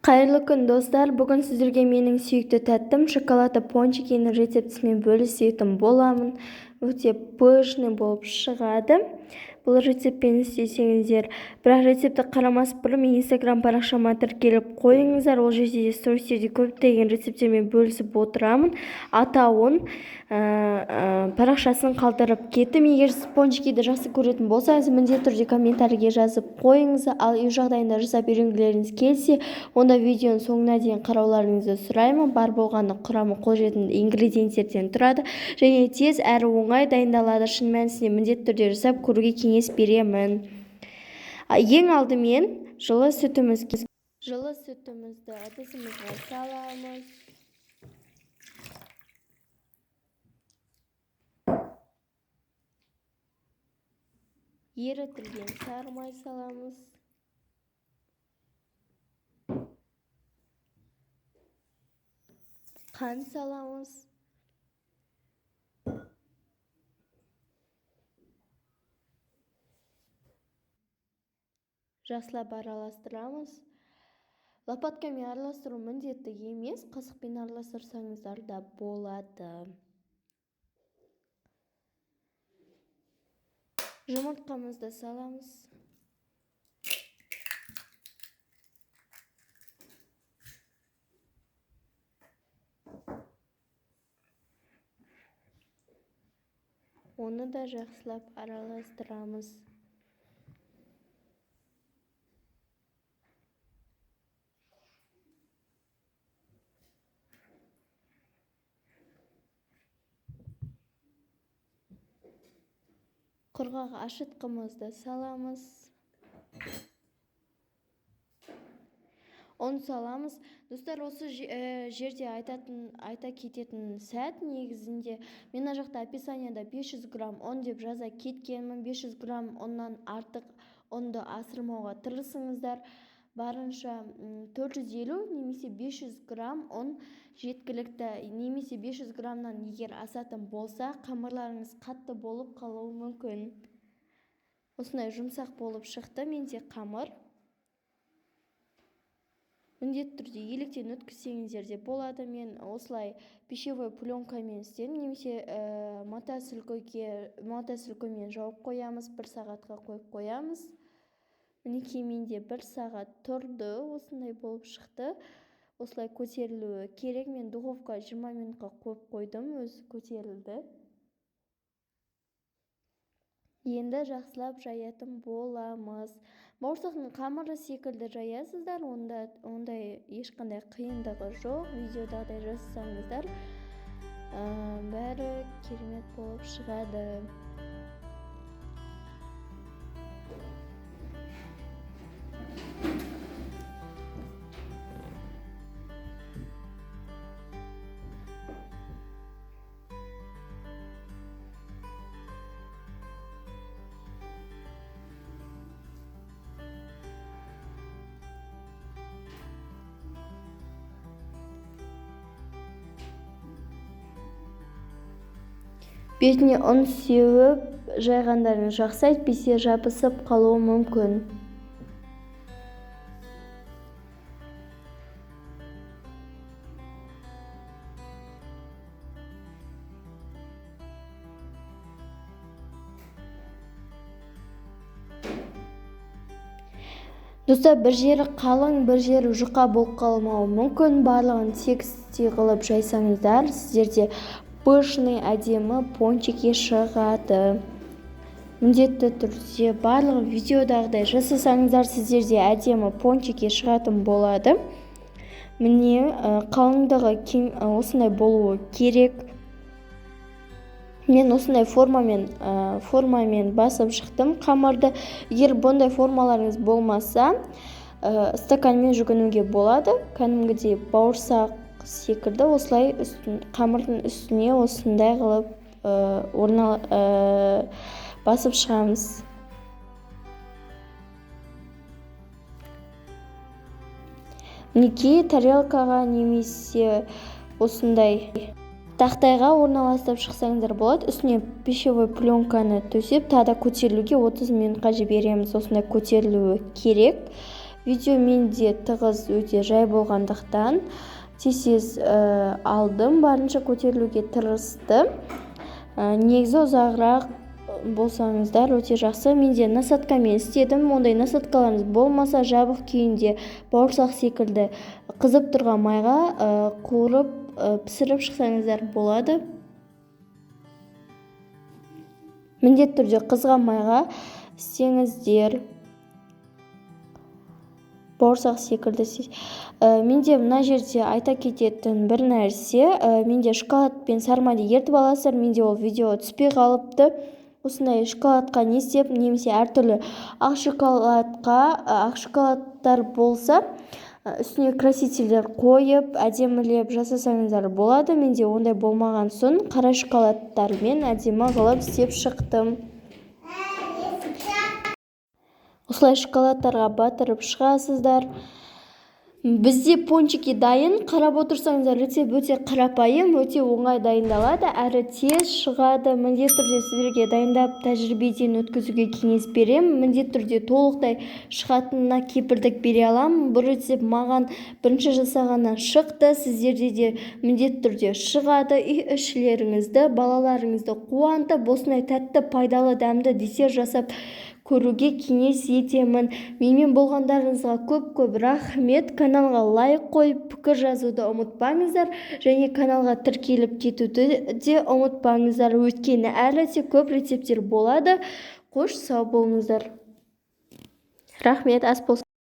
Қайырлы күн достар, бүгін сіздерге менің сүйікті тәттім шоколадты пончикінің рецептісімен бөлісетін боламын. Өте пышный болып шығады. Бұл рецептпен істесеңіздер, бірақ рецепті қарамас бұрын мен инстаграм парақшама тіркеліп қойыңыздар. Ол жерде де стористерде көптеген рецепттермен бөлісіп отырамын. Атауын парақшасын қалдырып кеттім. Егер сіз пончикиді жақсы көретін болсаңыз, міндетті түрде комментарийге жазып қойыңыз. Ал үй жағдайында жасап үйренгілеріңіз келсе, онда видеоның соңына дейін қарауларыңызды сұраймын. Бар болғаны құрамы қолжетімді ингредиенттерден тұрады және тез әрі оңай дайындалады. Шын мәнісінде міндетті түрде жасап көруге кеңес беремін. Ең алдымен жылы сүтімізді ыдысымызға саламыз. Ерітілген сары май саламыз. Қант саламыз. Жақсылап араластырамыз. Лопаткамен араластыру міндетті емес, қасықпен араластырсаңыздар да болады. Жұмыртқамызды саламыз. Оны да жақсылап араластырамыз. Құрғақ ашытқымызды саламыз. Оны саламыз. Достар, осы жерде айта кететін сәт негізінде мен мына жақта описанияда 500 грамм ұн деп жаза кеткенмін. 500 грамм ұннан артық ұнды асырмауға тырысыңыздар. Барынша 450 немесе 500 грамм ұн жеткілікті. Немесе 500 граммнан егер асатын болса, қамырларыңыз қатты болып қалуы мүмкін. Осындай жұмсақ болып шықты менде қамыр. Міндетті түрде електен өткізсеңіздер де болады. Мен осылай пищевой пленкамен істедім, немесе мотосүлкімен жауып қоямыз, 1 сағатқа қойып қоямыз. Мінекей менде 1 сағат тұрды, осындай болып шықты. Осылай көтерілуі керек. Мен духовка 20 минутқа қойып қойдым, өзі көтерілді. Енді жақсылап жаятын боламыз. Бауырсақтың қамыры секілді жаясыздар, ондай ешқандай қиындығы жоқ. Видеодағыдай жасасаңыздар, бәрі керемет болып шығады. Бетіне ұн сеуіп жайғандарың жақсы, әйтпесе жабысып қалуы мүмкін. Достар, бір жері қалың, бір жері жұқа болып қалмауы мүмкін. Барлығын тегістей қылып жайсаңыздар, сіздерде пышный әдемі пончики шығады. Міндетті түрде барлығы видеодағыдай жасасаңыздар, сіздерде әдемі пончики шығатын болады. Міне қалыңдығы осындай болуы керек. Мен осындай формамен басып шықтым қамырды. Егер бұндай формаларыңыз болмаса, стаканмен жүгінуге болады. Кәдімгідей бауырсақ секілді осылай қамырдың үстіне осындай қылып басып шығамыз. Мінекей тарелкаға немесе осындай тақтайға орналастырып шықсаңыздар болады. Үстіне пищевой пленканы төсеп, тағы да көтерілуге 30 минутқа жібереміз. Осындай көтерілуі керек. видео менде тығыз өте жай болғандықтан тез алдым, барынша көтерілуге тырыстым. Негізі ұзағырақ болсаңыздар өте жақсы. Менде насадкамен істедім. Ондай насадкаларыңыз болмаса, жабық күйінде бауырсақ секілді қызып тұрған майға қуырып пісіріп шықсаңыздар болады. Міндетті түрде қызған майға істеңіздер. Бауырсақ секілді. Менде мына жерде айта кететін бір нәрсе, менде шоколад пен сармайды ертіп аласыздар. Менде ол видео түспей қалыпты. Осындай шоколадқа не істеп, немесе әртүрлі ақ шоколадтар болса, үстіне красителдер қойып, әдемілеп жасасаңыздар болады. Менде ондай болмаған соң қара шоколадтармен әдемі қылып істеп шықтым. Осылай шоколадтарға батырып шығасыздар. Бізде пончики дайын. Қарап отырсаңыздар, рецепт өте қарапайым, өте оңай дайындалады, әрі тез шығады. Міндетті түрде сіздерге дайындап тәжірибеден өткізуге кеңес беремін. Міндетті түрде толықтай шығатынына кепілдік бере аламын. Бұл рецепт маған бірінші жасағаннан шықты. Сіздерде де міндетті түрде шығады. Үй ішілеріңізді, балаларыңызды қуантып, осындай тәтті, пайдалы, дәмді десерт жасап көруге кеңес етемін. Менімен болғандарыңызға көп рахмет. Каналға лайк қойып, пікір жазуды ұмытпаңыздар, және каналға тіркеліп кетуді де ұмытпаңыздар. Өйткені әлі де көп рецепттер болады. Қош сау болыңыздар. Рахмет, ас болсын.